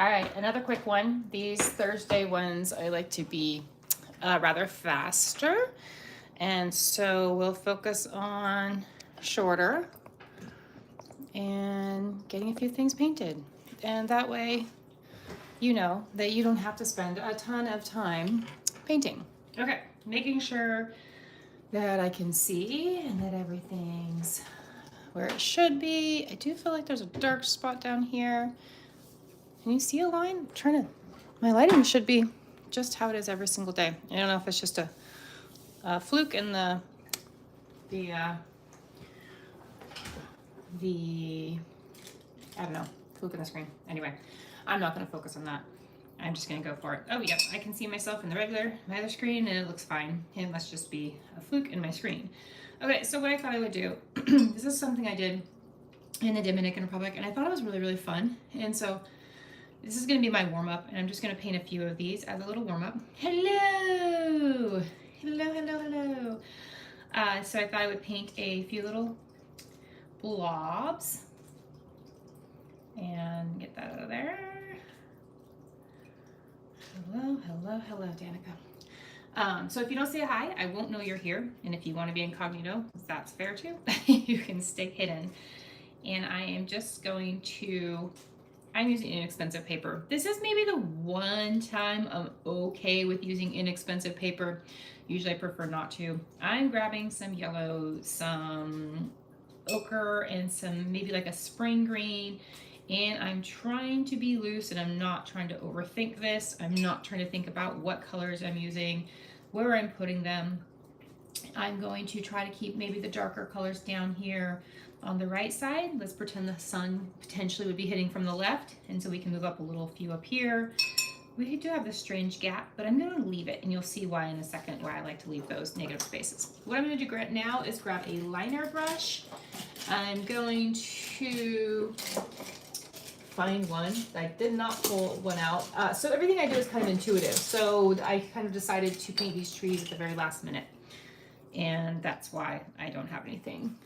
All right, another quick one. These Thursday ones I like to be rather faster. And so we'll focus on shorter and getting a few things painted. And that way, you know that you don't have to spend a ton of time painting. Okay, making sure that I can see and that everything's where it should be. I do feel like there's a dark spot down here. Can you see a line? I'm trying to, my lighting should be just how it is every single day. I don't know if it's just a fluke in the I don't know, fluke in the screen. Anyway, I'm not gonna focus on that. I'm just gonna go for it. Oh yep, I can see myself in my other screen and it looks fine. It must just be a fluke in my screen. Okay, so what I thought I would do, this is something I did in the Dominican Republic and I thought it was really, really fun. And so this is gonna be my warm-up and I'm just gonna paint a few of these as a little warm-up. Hello! Hello, hello, hello. So I thought I would paint a few little blobs and get that out of there. Hello, hello, hello, Danica. So if you don't say hi, I won't know you're here. And if you want to be incognito, that's fair too. You can stay hidden. And I am just going to, I'm using inexpensive paper. This is maybe the one time I'm okay with using inexpensive paper. Usually I prefer not to. I'm grabbing some yellow, some ochre, and some maybe like a spring green. And I'm trying to be loose and I'm not trying to overthink this. I'm not trying to think about what colors I'm using, where I'm putting them. I'm going to try to keep maybe the darker colors down here on the right side. Let's pretend the sun potentially would be hitting from the left. And so we can move up a little few up here. We do have this strange gap, but I'm going to leave it and you'll see why in a second why I like to leave those negative spaces. What I'm going to do now is grab a liner brush. I'm going to find one. I did not pull one out. So everything I do is kind of intuitive. So I kind of decided to paint these trees at the very last minute. And that's why I don't have anything,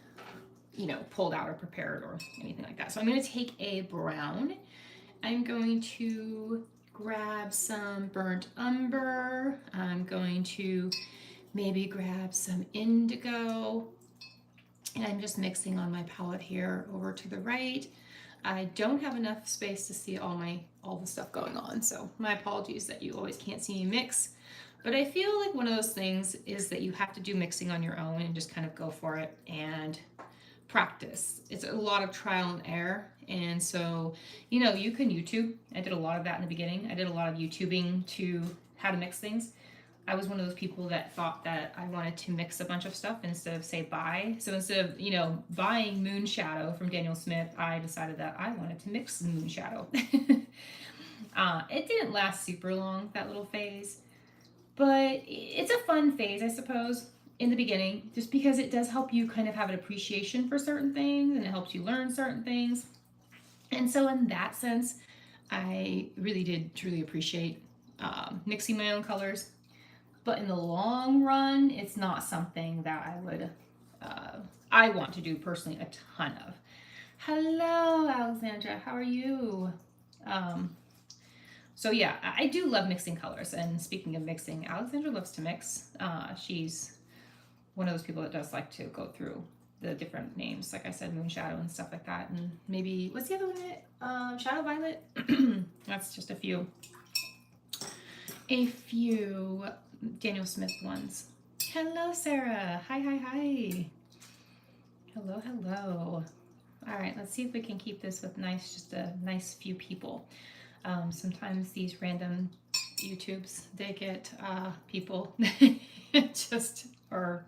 you know, pulled out or prepared or anything like that. So I'm going to take a brown. I'm going to grab some burnt umber. I'm going to maybe grab some indigo. And I'm just mixing on my palette here over to the right. I don't have enough space to see all the stuff going on, so my apologies that you always can't see me mix. But I feel like one of those things is that you have to do mixing on your own and just kind of go for it and practice. It's a lot of trial and error, and so, you know, you can YouTube. I did a lot of that in the beginning. I did a lot of YouTubing to how to mix things. I was one of those people that thought that I wanted to mix a bunch of stuff instead of say buy. So instead of, you know, buying Moonshadow from Daniel Smith, I decided that I wanted to mix Moonshadow. It didn't last super long, that little phase, but it's a fun phase, I suppose, in the beginning, just because it does help you kind of have an appreciation for certain things and it helps you learn certain things. And so in that sense, I really did truly appreciate mixing my own colors. But in the long run, it's not something that I would, I want to do personally a ton of. Hello, Alexandra, how are you? So yeah, I do love mixing colors. And speaking of mixing, Alexandra loves to mix. She's one of those people that does like to go through the different names, like I said, Moonshadow and stuff like that. And maybe, what's the other one? Shadow Violet? That's just a few Daniel Smith ones. Hello, Sarah. Hi, hi, hi. Hello, hello. All right, let's see if we can keep this with just a nice few people. Sometimes these random YouTubes, they get people just are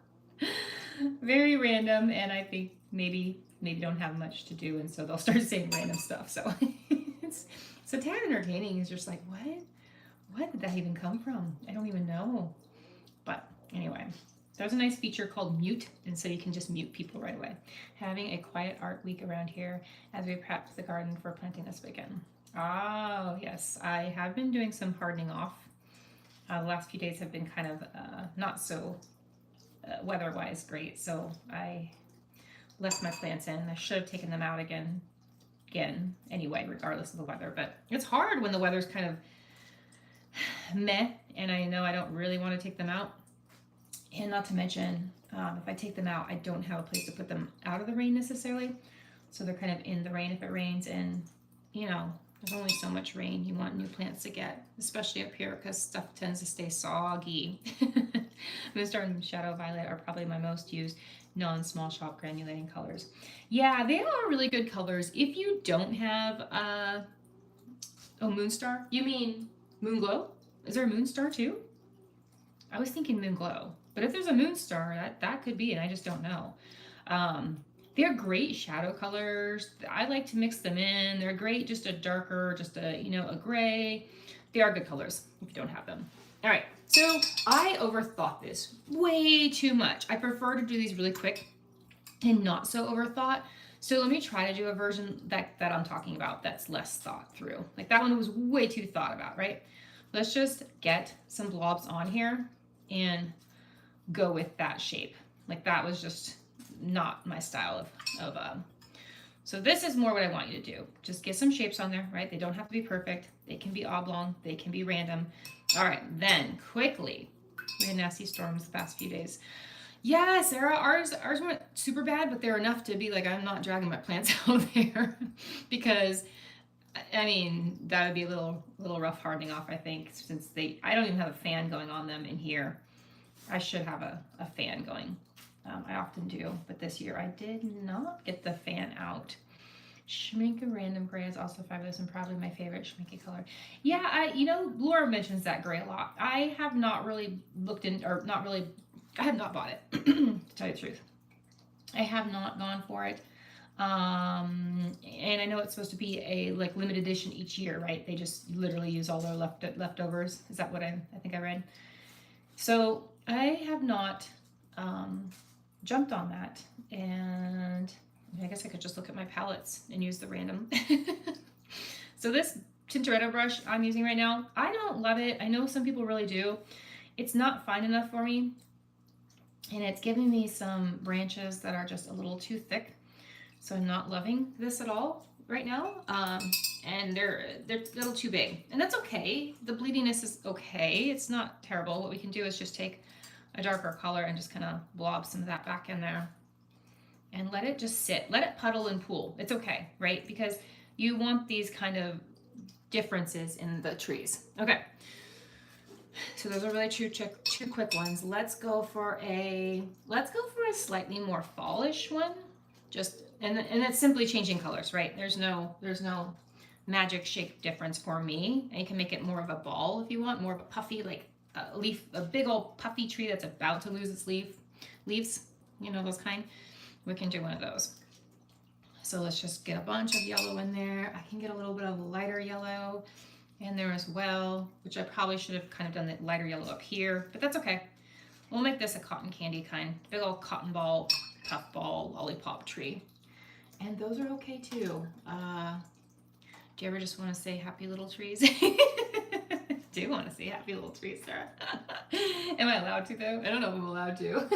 very random, and I think maybe don't have much to do, and so they'll start saying random stuff. So so Tad Entertaining is just like, what did that even come from? I don't even know. But anyway, there's a nice feature called mute, and so you can just mute people right away. Having a quiet art week around here as we prep the garden for planting this weekend. Oh, yes, I have been doing some hardening off. The last few days have been kind of not so weather-wise great, so I left my plants in. I should have taken them out again again anyway, regardless of the weather. But it's hard when the weather's kind of meh, and I know I don't really want to take them out. And not to mention, if I take them out, I don't have a place to put them out of the rain necessarily. So they're kind of in the rain if it rains, and you know, there's only so much rain you want new plants to get, especially up here because stuff tends to stay soggy. Moonstar and Shadow Violet are probably my most used non-small shop granulating colors. Yeah, they are really good colors. If you don't have, oh, Moonstar? You mean Moonglow? Is there a Moonstar too? I was thinking Moonglow. But if there's a Moonstar, that could be, and I just don't know. They're great shadow colors. I like to mix them in. They're great, just a darker, just a, you know, a gray. They are good colors if you don't have them. All right, so I overthought this way too much. I prefer to do these really quick and not so overthought. So let me try to do a version that I'm talking about that's less thought through. Like that one was way too thought about, right? Let's just get some blobs on here and go with that shape. Like that was just not my style of so this is more what I want you to do. Just get some shapes on there, right? They don't have to be perfect. They can be oblong, they can be random. All right, then quickly, we had nasty storms the past few days. Yeah, Sarah, ours weren't super bad, but they're enough to be like, I'm not dragging my plants out there because I mean, that would be a little rough hardening off, I think, since I don't even have a fan going on them in here. I should have a fan going. I often do, but this year I did not get the fan out. Schmincke Random Gray is also fabulous and probably my favorite Schmincke color. Yeah, you know, Laura mentions that gray a lot. I have not really looked in, or not really, I have not bought it, to tell you the truth. I have not gone for it. And I know it's supposed to be a like limited edition each year, right? They just literally use all their leftovers. Is that what I think I read? So I have not jumped on that, and I guess I could just look at my palettes and use the random. So this Tintoretto brush I'm using right now, I don't love it. I know some people really do. It's not fine enough for me, and it's giving me some branches that are just a little too thick. So I'm not loving this at all right now, and they're a little too big, and that's okay. The bleediness is okay. It's not terrible. What we can do is just take a darker color and just kind of blob some of that back in there and let it just sit. Let it puddle and pool. It's okay, right? Because you want these kind of differences in the trees. Okay. So those are really two quick ones. Let's go for a slightly more fallish one. Just and it's simply changing colors, right? There's no magic shape difference for me. And you can make it more of a ball if you want, more of a puffy, like a big old puffy tree that's about to lose its leaves, you know, those kind. We can do one of those. So let's just get a bunch of yellow in there. I can get a little bit of lighter yellow in there as well, which I probably should have kind of done the lighter yellow up here, but that's okay. We'll make this a cotton candy kind, big old cotton ball, puff ball, lollipop tree. And those are okay too. Do you ever just want to say happy little trees? Do want to say happy little trees, Sarah. Am I allowed to though? I don't know if I'm allowed to.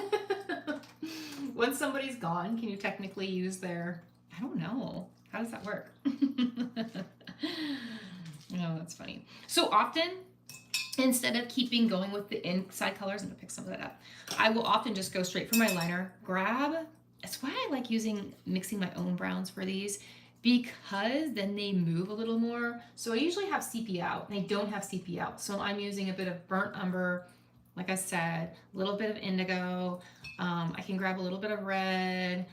Once somebody's gone, can you technically use their, I don't know. How does that work? Oh, that's funny. So often, instead of keeping going with the inside colors, I'm gonna pick some of that up. I will often just go straight for my liner, that's why I like mixing my own browns for these, because then they move a little more. So I usually have sepia out, and I don't have sepia out. So I'm using a bit of burnt umber, like I said, a little bit of indigo. I can grab a little bit of red,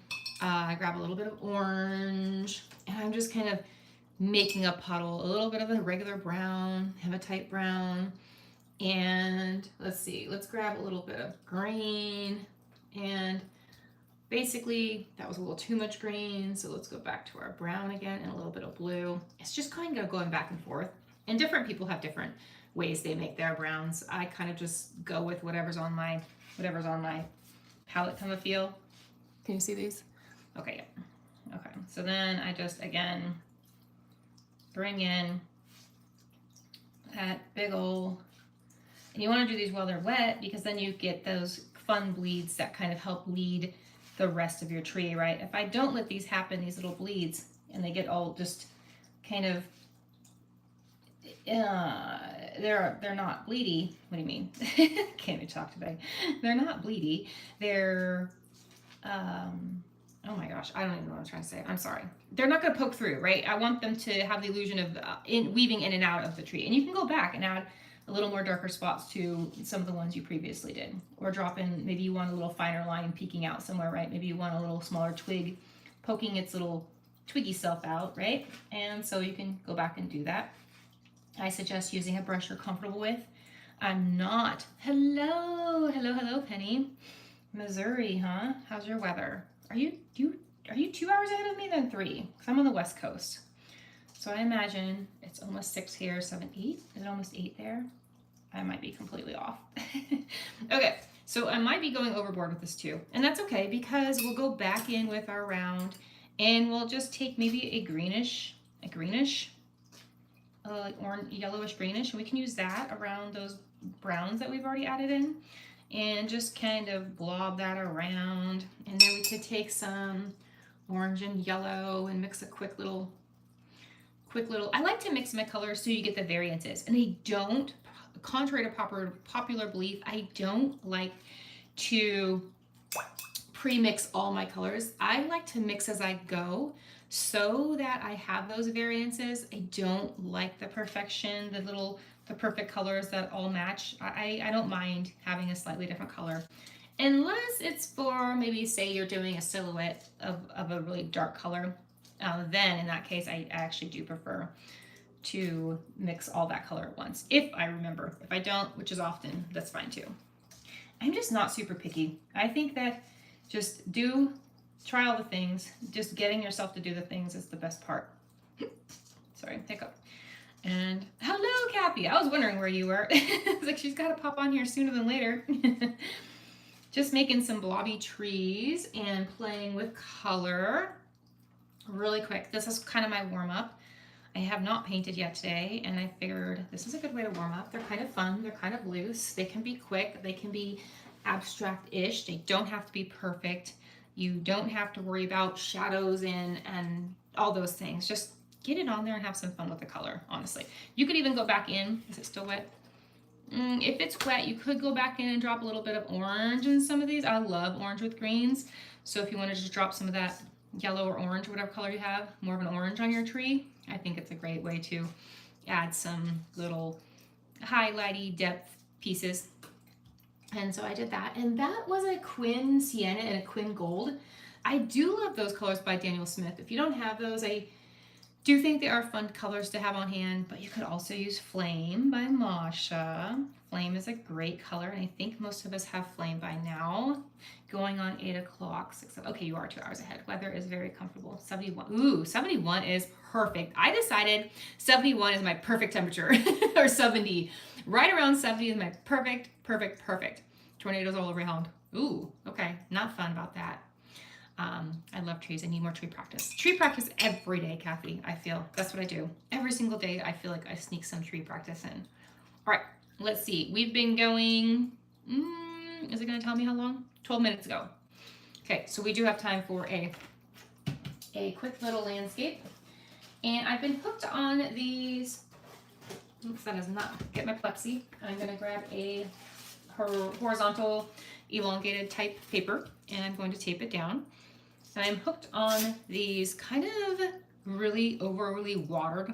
I grab a little bit of orange, and I'm just kind of making a puddle, a little bit of a regular brown, hematite brown, and let's grab a little bit of green, and basically that was a little too much green, so let's go back to our brown again and a little bit of blue. It's just kind of going back and forth, and different people have different ways they make their browns. I kind of just go with whatever's on my palette kind of feel. Can you see these? Okay, yeah. Okay, so then I just, again, bring in that big ol', and you want to do these while they're wet because then you get those fun bleeds that kind of help lead the rest of your tree, right? If I don't let these happen, these little bleeds, and they get all just kind of, they're not bleedy. What do you mean? Can't even talk today. They're not bleedy. They're, oh my gosh, I don't even know what I'm trying to say. I'm sorry. They're not going to poke through, right? I want them to have the illusion of weaving in and out of the tree. And you can go back and add a little more darker spots to some of the ones you previously did. Or drop in, maybe you want a little finer line peeking out somewhere, right? Maybe you want a little smaller twig poking its little twiggy self out, right? And so you can go back and do that. I suggest using a brush you're comfortable with. I'm not. Hello, Penny. Missouri, huh? How's your weather? Are you 2 hours ahead of me? Then 3, because I'm on the West Coast. So I imagine it's almost 6 here, 7, 8. Is it almost 8 there? I might be completely off. Okay, so I might be going overboard with this too. And that's okay, because we'll go back in with our round and we'll just take maybe a greenish, like orange, yellowish greenish, and we can use that around those browns that we've already added in, and just kind of blob that around. And then we could take some orange and yellow and mix a quick little, I like to mix my colors so you get the variances. And I don't, contrary to popular belief, I don't like to pre-mix all my colors. I like to mix as I go so that I have those variances. I don't like the perfection, the perfect colors that all match. I don't mind having a slightly different color, unless it's for maybe, say you're doing a silhouette of a really dark color. Then in that case, I actually do prefer to mix all that color at once, if I remember. If I don't, which is often, that's fine too. I'm just not super picky. I think that just try all the things. Just getting yourself to do the things is the best part. Sorry, hiccup. And hello, Kathy. I was wondering where you were. It's like, she's got to pop on here sooner than later. Just making some blobby trees and playing with color really quick. This is kind of my warm-up. I have not painted yet today, and I figured this is a good way to warm up. They're kind of fun. They're kind of loose. They can be quick. They can be abstract-ish. They don't have to be perfect. You don't have to worry about shadows and all those things. Just get it on there and have some fun with the color, honestly. You could even go back in. Is it still wet? If it's wet, you could go back in and drop a little bit of orange in some of these. I love orange with greens. So if you want to just drop some of that yellow or orange, whatever color you have, more of an orange on your tree, I think it's a great way to add some little highlighty depth pieces. And so I did that, and that was a Quin Sienna and a Quin Gold. I do love those colors by Daniel Smith. If you don't have those, I do think they are fun colors to have on hand, but you could also use Flame by Masha. Flame is a great color, and I think most of us have Flame by now. Going on 8 o'clock. Okay, you are 2 hours ahead. Weather is very comfortable. 71. Ooh, 71 is perfect. I decided 71 is my perfect temperature, or 70. Right around 70 is my perfect. Tornadoes all around. Ooh, okay. Not fun about that. I love trees. I need more tree practice. Tree practice every day, Kathy, I feel. That's what I do. Every single day, I feel like I sneak some tree practice in. All right, let's see. We've been going, is it going to tell me how long? 12 minutes ago. Okay, so we do have time for a quick little landscape. And I've been hooked on these. Oops, that does not get my plexi. I'm going to grab a horizontal elongated type paper, and I'm going to tape it down. And I'm hooked on these kind of really overly watered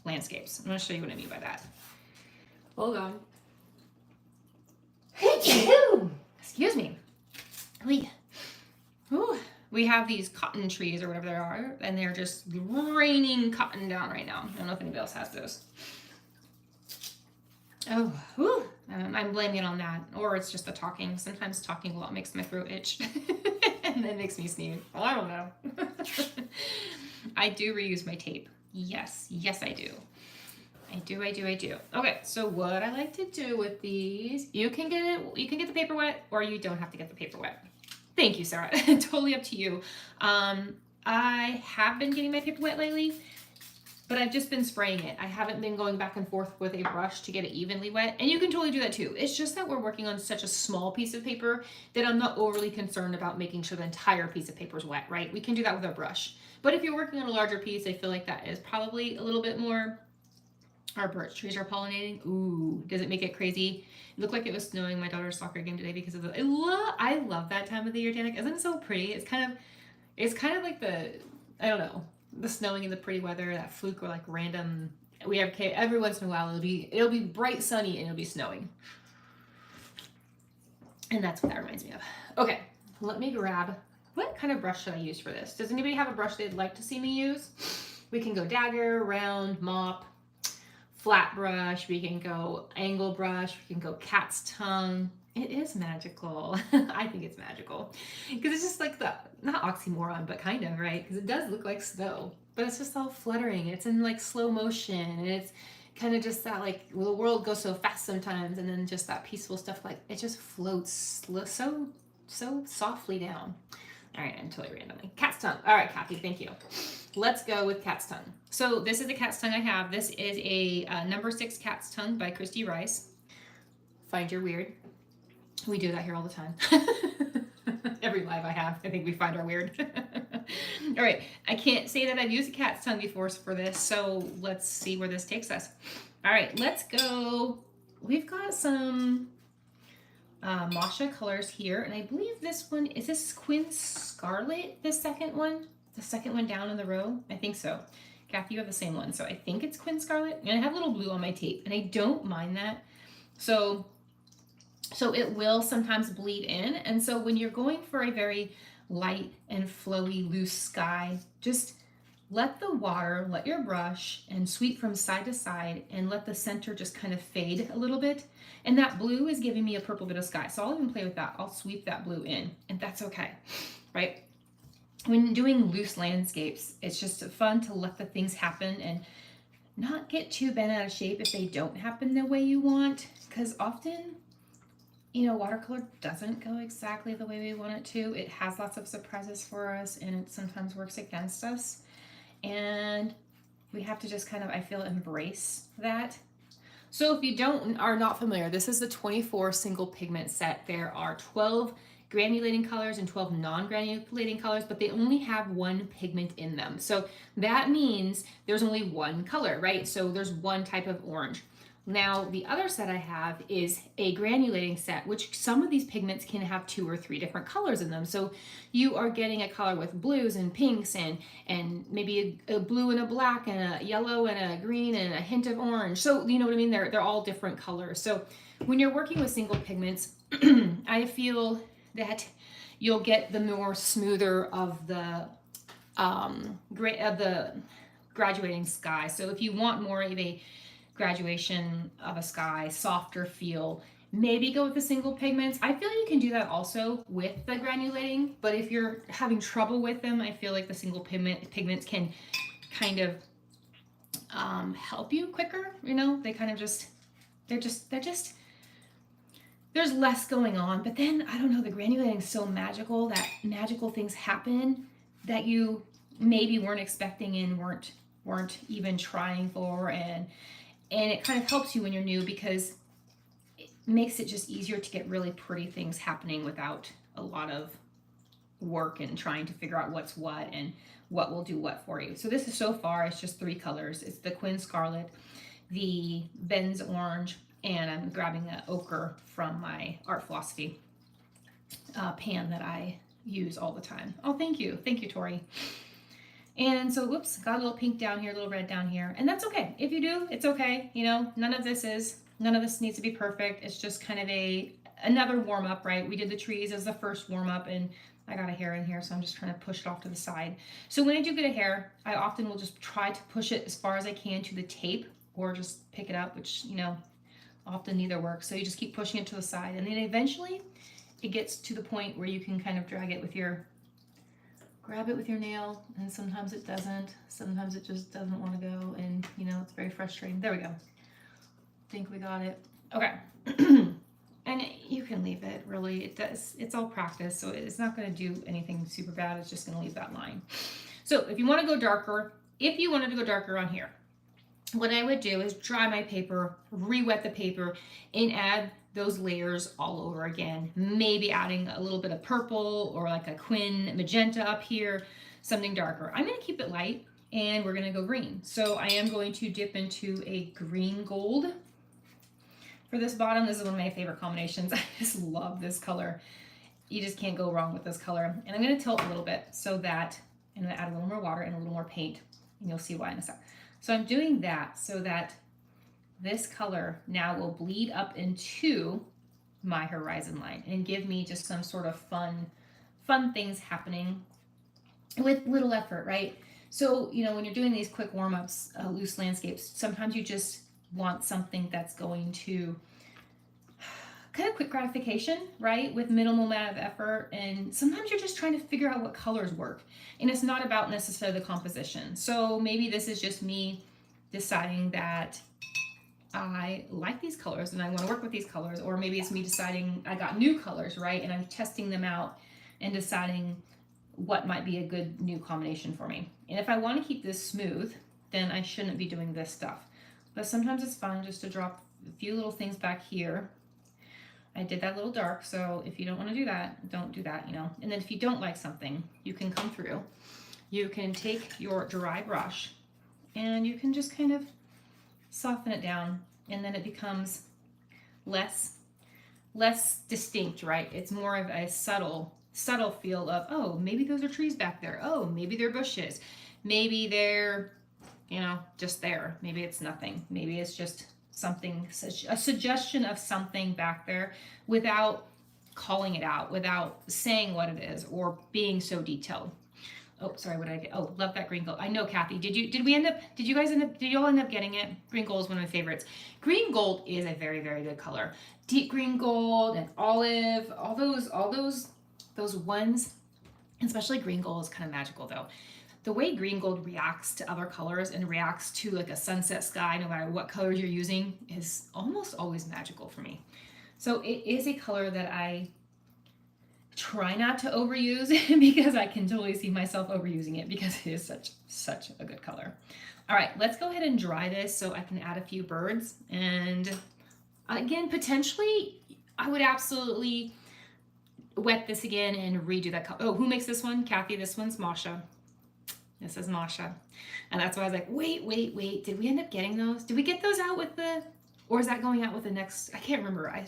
landscapes. I'm going to show you what I mean by that. Hold on. Excuse me. We have these cotton trees or whatever they are, and they're just raining cotton down right now. I don't know if anybody else has those. Oh, whew. I'm blaming it on that, or it's just the talking. Sometimes talking a lot makes my throat itch, and then makes me sneeze. Well, I don't know. I do reuse my tape. Yes, I do. I do. Okay, so what I like to do with these, you can get the paper wet, or you don't have to get the paper wet. Thank you, Sarah. Totally up to you. I have been getting my paper wet lately. but I've just been spraying it. I haven't been going back and forth with a brush to get it evenly wet, and you can totally do that too. It's just that we're working on such a small piece of paper that I'm not overly concerned about making sure the entire piece of paper is wet, right? We can do that with our brush. But if you're working on a larger piece, I feel like that is probably a little bit more. Our birch trees are pollinating. Ooh, does it make it crazy? It looked like it was snowing my daughter's soccer game today because of the. I love that time of the year, Danica. Isn't it so pretty? It's kind of like the, I don't know, the snowing and the pretty weather, that fluke or like random. We have every once in a while it'll be bright sunny and it'll be snowing, and that's what that reminds me of. Okay, let me grab. What kind of brush should I use for this? Does anybody have a brush they'd like to see me use? We can go dagger, round, mop, flat brush, we can go angle brush, we can go cat's tongue. It is magical. I think it's magical because it's just like not oxymoron, but kind of, right? Because it does look like snow, but it's just all fluttering. It's in like slow motion, and it's kind of just that like, well, the world goes so fast sometimes, and then just that peaceful stuff, like it just floats so softly down. All right, I'm totally randomly. Cat's tongue. All right, Kathy, thank you. Let's go with cat's tongue. So this is the cat's tongue I have. This is a number 6 cat's tongue by Christy Rice. Find your weird. We do that here all the time. Every live I have, I think we find our weird. All right, I can't say that I've used a cat's tongue before for this, so let's see where this takes us. All right, let's go. We've got some Masha colors here, and I believe this one, is this Quinn Scarlet, the second one? The second one down in the row? I think so. Kathy, you have the same one, so I think it's Quinn Scarlet. And I have a little blue on my tape, and I don't mind that. So it will sometimes bleed in, and so when you're going for a very light and flowy, loose sky, just let the water, let your brush, and sweep from side to side, and let the center just kind of fade a little bit. And that blue is giving me a purple bit of sky, so I'll even play with that. I'll sweep that blue in, and that's okay, right? When doing loose landscapes, it's just fun to let the things happen and not get too bent out of shape if they don't happen the way you want, because often, you know, watercolor doesn't go exactly the way we want it to. It has lots of surprises for us, and it sometimes works against us. And we have to just kind of, I feel, embrace that. So if you are not familiar, this is the 24 single pigment set. There are 12 granulating colors and 12 non-granulating colors, but they only have one pigment in them. So that means there's only one color, right? So there's one type of orange. Now, the other set I have is a granulating set, which some of these pigments can have 2 or 3 different colors in them. So you are getting a color with blues and pinks and maybe a blue and a black and a yellow and a green and a hint of orange. So you know what I mean? They're all different colors. So when you're working with single pigments, I feel that you'll get the more smoother of the graduating sky. So if you want more of a graduation of a sky, softer feel, maybe go with the single pigments. I feel you can do that also with the granulating, but if you're having trouble with them, I feel like the single pigments can kind of help you quicker. You know, they kind of they're just there's less going on. But then I don't know, the granulating is so magical that magical things happen that you maybe weren't expecting and weren't even trying for, and it kind of helps you when you're new because it makes it just easier to get really pretty things happening without a lot of work and trying to figure out what's what and what will do what for you. So this is, so far, it's just 3 colors. It's the Quinn Scarlet, the Ben's Orange, and I'm grabbing the ochre from my Art Philosophy pan that I use all the time. Oh, thank you. Thank you, Tori. And so, whoops, got a little pink down here, a little red down here. And that's okay. If you do, it's okay. You know, none of this needs to be perfect. It's just kind of another warm up, right? We did the trees as the first warm up, and I got a hair in here, so I'm just trying to push it off to the side. So when I do get a hair, I often will just try to push it as far as I can to the tape or just pick it up, which, you know, often neither works. So you just keep pushing it to the side, and then eventually it gets to the point where you can kind of grab it with your nail, and sometimes it doesn't. Sometimes it just doesn't want to go, and you know, it's very frustrating. There we go. Think we got it. Okay. And you can leave it, really. It's all practice, so it's not going to do anything super bad. It's just going to leave that line. So if you want to go darker, if you wanted to go darker on here, what I would do is dry my paper, re-wet the paper, and add those layers all over again. Maybe adding a little bit of purple or like a Quin magenta up here, something darker. I'm gonna keep it light and we're gonna go green. So I am going to dip into a green gold for this bottom. This is one of my favorite combinations. I just love this color. You just can't go wrong with this color. And I'm gonna tilt a little bit so that I'm gonna add a little more water and a little more paint, and you'll see why in a sec. So I'm doing that so that this color now will bleed up into my horizon line and give me just some sort of fun things happening with little effort, right? So, you know, when you're doing these quick warm-ups, loose landscapes, sometimes you just want something that's going to kind of quick gratification, right? With minimal amount of effort. And sometimes you're just trying to figure out what colors work. And it's not about necessarily the composition. So maybe this is just me deciding that I like these colors and I want to work with these colors. Or maybe it's me deciding I got new colors, right? And I'm testing them out and deciding what might be a good new combination for me. And if I want to keep this smooth, then I shouldn't be doing this stuff. But sometimes it's fun just to drop a few little things back here. I did that little dark, so if you don't want to do that, don't do that, you know. And then if you don't like something, you can come through. You can take your dry brush and you can just kind of soften it down, and then it becomes less distinct, right? It's more of a subtle feel of, oh, maybe those are trees back there. Oh, maybe they're bushes. Maybe they're, you know, just there. Maybe it's nothing. Maybe it's just something, a suggestion of something back there without calling it out, without saying what it is or being so detailed. Oh, sorry, what did I get? Oh, love that green gold. I know, Kathy. Did you all end up getting it? Green gold is one of my favorites. Green gold is a very, very good color. Deep green gold and olive, all those ones, especially green gold is kind of magical though. The way green gold reacts to other colors and reacts to like a sunset sky, no matter what colors you're using, is almost always magical for me. So it is a color that I try not to overuse because I can totally see myself overusing it because it is such a good color. All right, let's go ahead and dry this so I can add a few birds. And again, potentially, I would absolutely wet this again and redo that color. Oh, who makes this one? Kathy, this one's Masha. This is Masha. And that's why I was like, wait. Did we end up getting those? Did we get those out with the, or is that going out with the next? I can't remember. I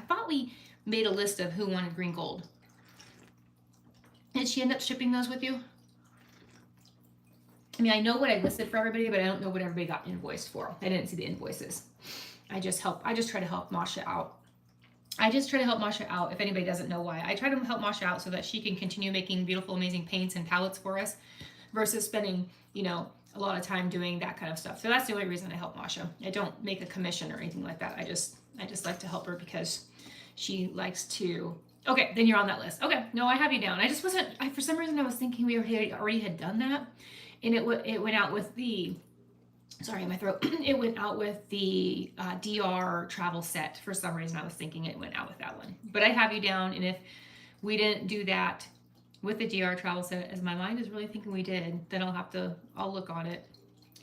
thought we made a list of who wanted green gold. Did she end up shipping those with you? I mean, I know what I listed for everybody, but I don't know what everybody got invoiced for. I didn't see the invoices. I just try to help Masha out. If anybody doesn't know why. I try to help Masha out so that she can continue making beautiful, amazing paints and palettes for us versus spending, you know, a lot of time doing that kind of stuff. So that's the only reason I help Masha. I don't make a commission or anything like that. I just like to help her because she likes to. Okay, then you're on that list. Okay, no, I have you down. I just wasn't. For some reason I was thinking we already had done that, and it went out with the. Sorry, my throat. It went out with the DR travel set. For some reason, I was thinking it went out with that one. But I have you down, and if we didn't do that with the DR travel set, as my mind is really thinking we did, then I'll look on it,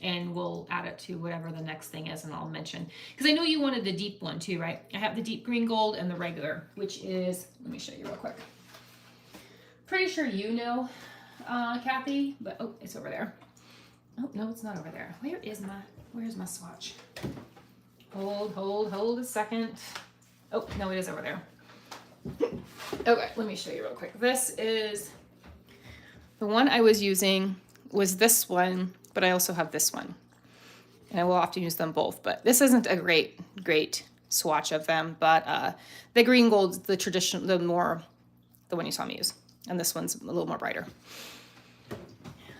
and we'll add it to whatever the next thing is, and I'll mention. Because I know you wanted the deep one too, right? I have the deep green gold and the regular, which is, let me show you real quick. Pretty sure you know, Kathy, but oh, it's over there. Oh, no, it's not over there. Where's my swatch? Hold a second. Oh, no, it is over there. Okay, let me show you real quick. This is, the one I was using was this one, but I also have this one. And I will often use them both, but this isn't a great swatch of them, but the green gold's the traditional, the one you saw me use. And this one's a little more brighter.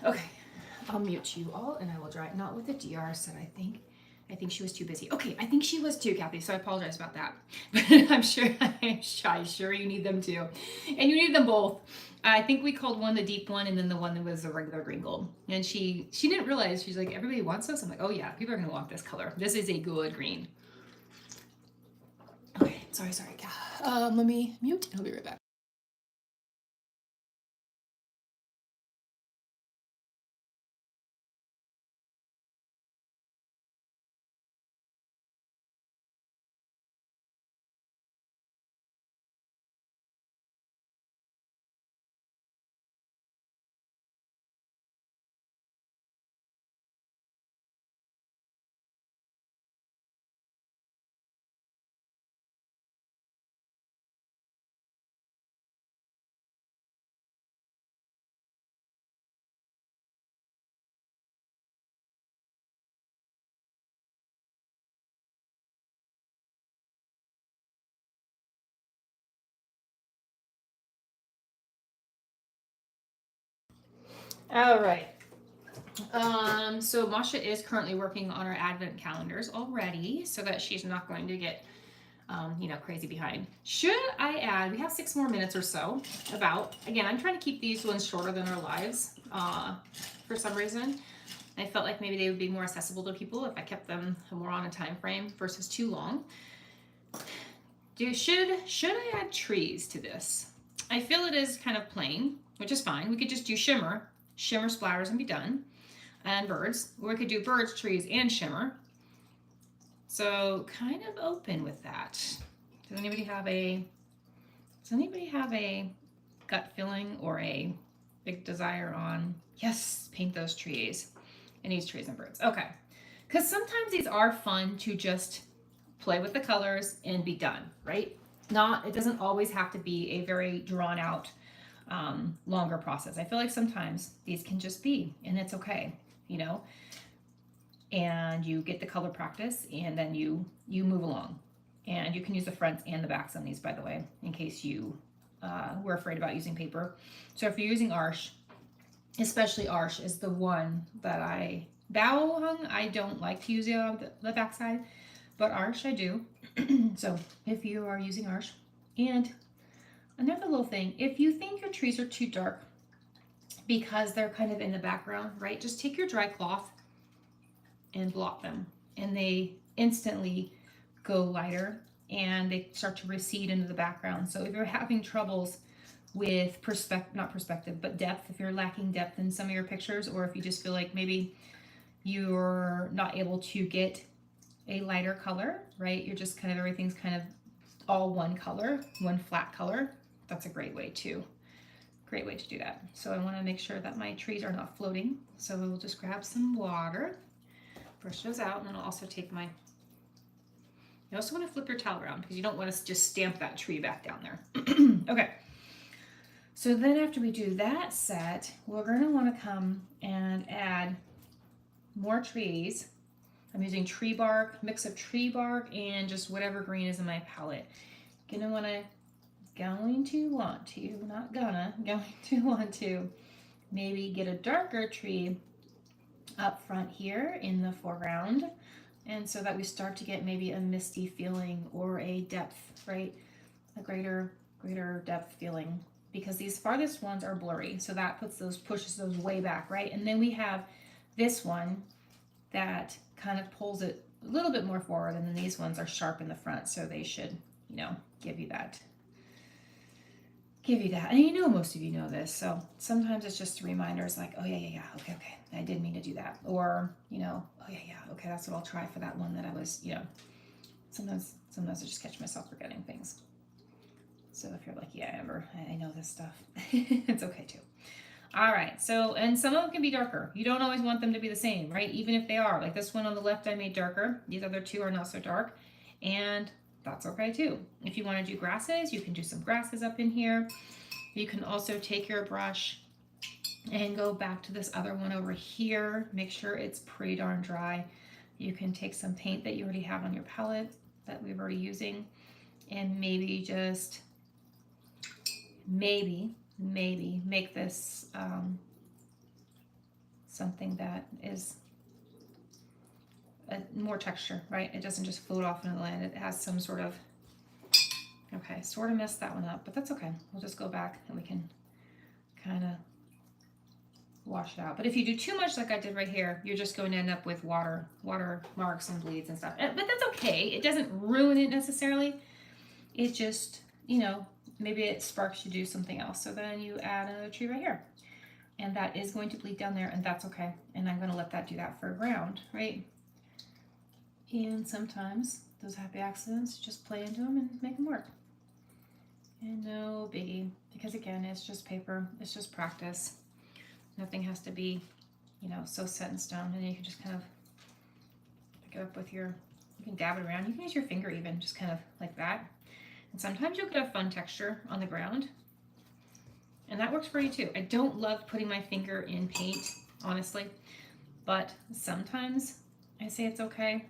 Okay. I'll mute you all and I will dry it. Not with the DR set, I think. I think she was too busy. Okay, I think she was too, Kathy, so I apologize about that. But I'm sure you need them too. And you need them both. I think we called one the deep one and then the one that was the regular green gold. And she didn't realize, she's like, everybody wants this? I'm like, oh yeah, people are gonna want this color. This is a good green. Okay, sorry. Let me mute and I'll be right back. All right. So Masha is currently working on our advent calendars already so that she's not going to get, crazy behind. Should I add, we have 6 more minutes or so about, again, I'm trying to keep these ones shorter than our lives for some reason. I felt like maybe they would be more accessible to people if I kept them more on a time frame versus too long. Should I add trees to this? I feel it is kind of plain, which is fine. We could just do shimmer splatters and be done. And birds. Or we could do birds, trees, and shimmer. So kind of open with that. Does anybody have a gut feeling or a big desire on, yes, paint those trees and use trees and birds? Okay. Because sometimes these are fun to just play with the colors and be done, right? It doesn't always have to be a very drawn out, longer process. I feel like sometimes these can just be, and it's okay, and you get the color practice and then you move along. And you can use the fronts and the backs on these, by the way, in case you were afraid about using paper. So if you're using Arches, especially Arches is the one that bow hung, I don't like to use the backside, but Arches I do. So if you are using Arches, and another little thing, if you think your trees are too dark because they're kind of in the background, right, just take your dry cloth and blot them, and they instantly go lighter and they start to recede into the background. So if you're having troubles with not perspective, but depth, if you're lacking depth in some of your pictures, or if you just feel like maybe you're not able to get a lighter color, right? You're just everything's kind of all one color, one flat color. That's a great way to do that. So I want to make sure that my trees are not floating. So we'll just grab some water, brush those out, and then I'll also take my, you also want to flip your towel around because you don't want to just stamp that tree back down there. Okay. So then after we do that set, we're going to want to come and add more trees. I'm using tree bark, mix of tree bark and just whatever green is in my palette. Going to want to maybe get a darker tree up front here in the foreground, and so that we start to get maybe a misty feeling or a depth, right? A greater depth feeling, because these farthest ones are blurry, so that pushes those way back, right? And then we have this one that kind of pulls it a little bit more forward, and then these ones are sharp in the front, so they should, give you that. And most of you know this, so sometimes it's just a reminder. It's like, oh yeah, okay, I did mean to do that, or oh yeah, okay, that's what I'll try for that one that I was, sometimes I just catch myself forgetting things. So if you're like, yeah, Amber, I know this stuff, it's okay too. All right, so, and some of them can be darker. You don't always want them to be the same, right? Even if they are, like this one on the left I made darker, these other two are not so dark, and that's okay too. If you want to do grasses, you can do some grasses up in here. You can also take your brush and go back to this other one over here. Make sure it's pretty darn dry. You can take some paint that you already have on your palette that we've already using, and maybe just maybe make this something that is more texture, right? It doesn't just float off into the land. It has some sort of, okay, sort of messed that one up, but that's okay. We'll just go back and we can kind of wash it out. But if you do too much like I did right here, you're just going to end up with water marks and bleeds and stuff. But that's okay. It doesn't ruin it necessarily. It just, maybe it sparks you to do something else. So then you add another tree right here. And that is going to bleed down there, and that's okay. And I'm going to let that do that for a ground, right? And sometimes those happy accidents, just play into them and make them work. And no biggie, because again, it's just paper. It's just practice. Nothing has to be, so set in stone. And you can just kind of pick it up with you can dab it around. You can use your finger even, just kind of like that. And sometimes you'll get a fun texture on the ground. And that works for you too. I don't love putting my finger in paint, honestly, but sometimes I say it's okay.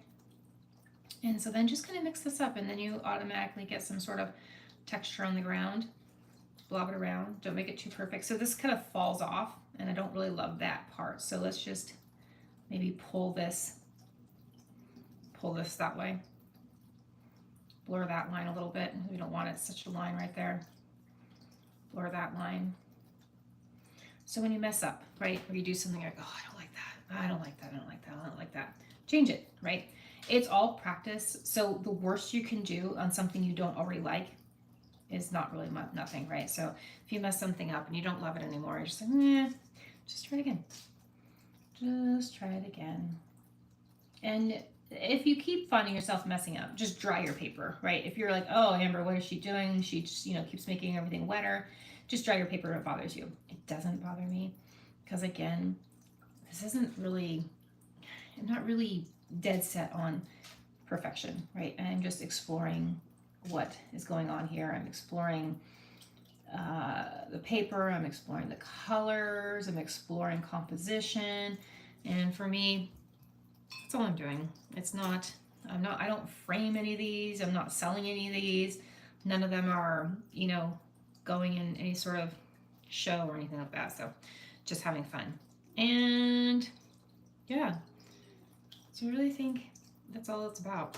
And so then just kind of mix this up, and then you automatically get some sort of texture on the ground. Blob it around. Don't make it too perfect. So this kind of falls off and I don't really love that part. So let's just maybe pull this that way. Blur that line a little bit. We don't want it such a line right there. Blur that line. So when you mess up, right, or you do something like, oh, I don't like that, I don't like that, I don't like that, I don't like that, change it, right? It's all practice. So the worst you can do on something you don't already like is not really nothing, right? So if you mess something up and you don't love it anymore, you're just like, eh, just try it again. Just try it again. And if you keep finding yourself messing up, just dry your paper, right? If you're like, oh, Amber, what is she doing? She just, keeps making everything wetter. Just dry your paper if it bothers you. It doesn't bother me because, again, this isn't really, I'm not really dead set on perfection, right? I'm just exploring what is going on here. I'm exploring the paper. I'm exploring the colors. I'm exploring composition. And for me, that's all I'm doing. It's not, I don't frame any of these. I'm not selling any of these. None of them are, going in any sort of show or anything like that. So just having fun. And yeah, so I really think that's all it's about,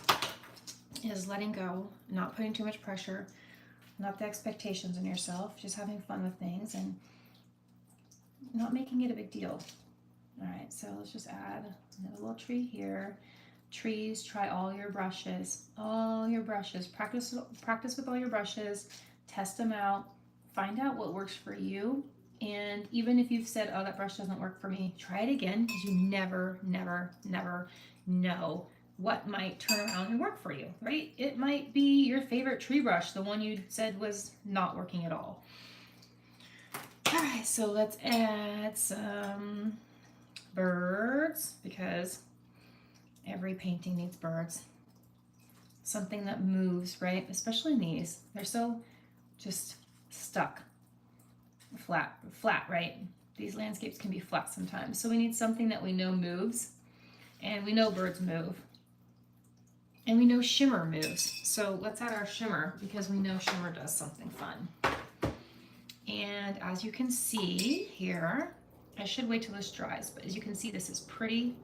is letting go, not putting too much pressure, not the expectations on yourself, just having fun with things and not making it a big deal. All right, so let's just add another little tree here. Trees, try all your brushes, practice with all your brushes, test them out, find out what works for you. And even if you've said, oh, that brush doesn't work for me, try it again, because you never know what might turn around and work for you, right? It might be your favorite tree brush, the one you said was not working at all. All right, so let's add some birds, because every painting needs birds. Something that moves, right? Especially these. They're so just stuck. Flat, right? These landscapes can be flat sometimes. So we need something that we know moves. And we know birds move. And we know shimmer moves. So let's add our shimmer, because we know shimmer does something fun. And as you can see here, I should wait till this dries, but as you can see, this is pretty.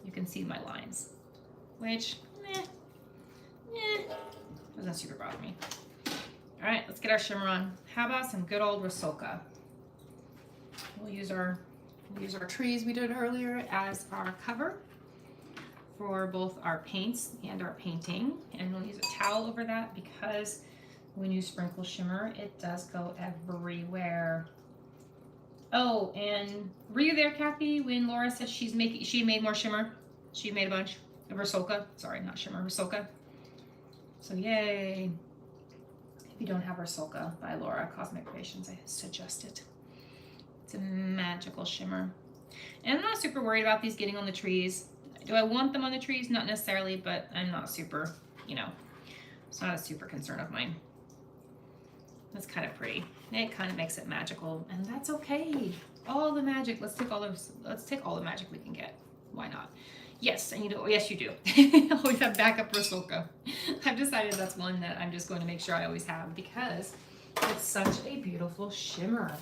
You can see my lines, which, doesn't super bother me. All right, let's get our shimmer on. How about some good old Rusalka? We'll use our trees we did earlier as our cover for both our paints and our painting. And we'll use a towel over that, because when you sprinkle shimmer, it does go everywhere. Oh, and were you there, Kathy, when Laura said she made more shimmer? She made a bunch of Rusalka. Sorry, not shimmer, Rusalka. So yay. If you don't have Rusalka by Laura Cosmic Creations, I suggest it. It's a magical shimmer. And I'm not super worried about these getting on the trees. Do I want them on the trees? Not necessarily, but I'm not super, it's not a super concern of mine. That's kind of pretty. It kind of makes it magical, and that's okay. All the magic. Let's take all the magic we can get. Why not? Yes, and yes, you do. Always have backup Rusalka. I've decided that's one that I'm just going to make sure I always have, because it's such a beautiful shimmer.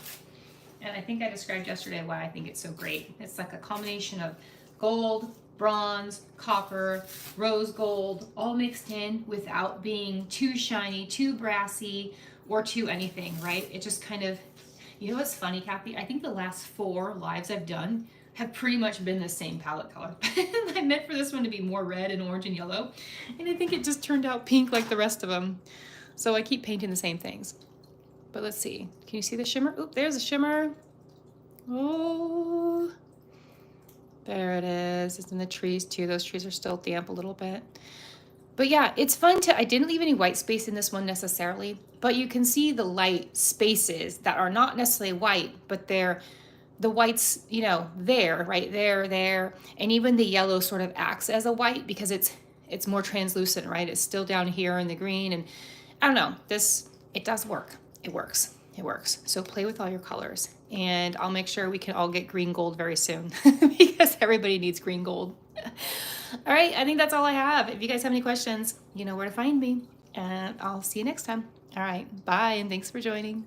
And I think I described yesterday why I think it's so great. It's like a combination of gold, bronze, copper, rose gold, all mixed in without being too shiny, too brassy, or too anything, right? It just kind of, what's funny, Kathy? I think the last 4 lives I've done have pretty much been the same palette color. I meant for this one to be more red and orange and yellow, and I think it just turned out pink like the rest of them. So I keep painting the same things. But let's see. Can you see the shimmer? Oop, there's a shimmer. Oh, there it is. It's in the trees too. Those trees are still damp a little bit. But yeah, it's fun I didn't leave any white space in this one necessarily, but you can see the light spaces that are not necessarily white, but they're the whites, there, right there. And even the yellow sort of acts as a white, because it's more translucent, right? It's still down here in the green. And I don't know, it does work. It works. So play with all your colors, and I'll make sure we can all get green gold very soon because everybody needs green gold. All right, I think that's all I have. If you guys have any questions, you know where to find me, and I'll see you next time. All right, bye, and thanks for joining.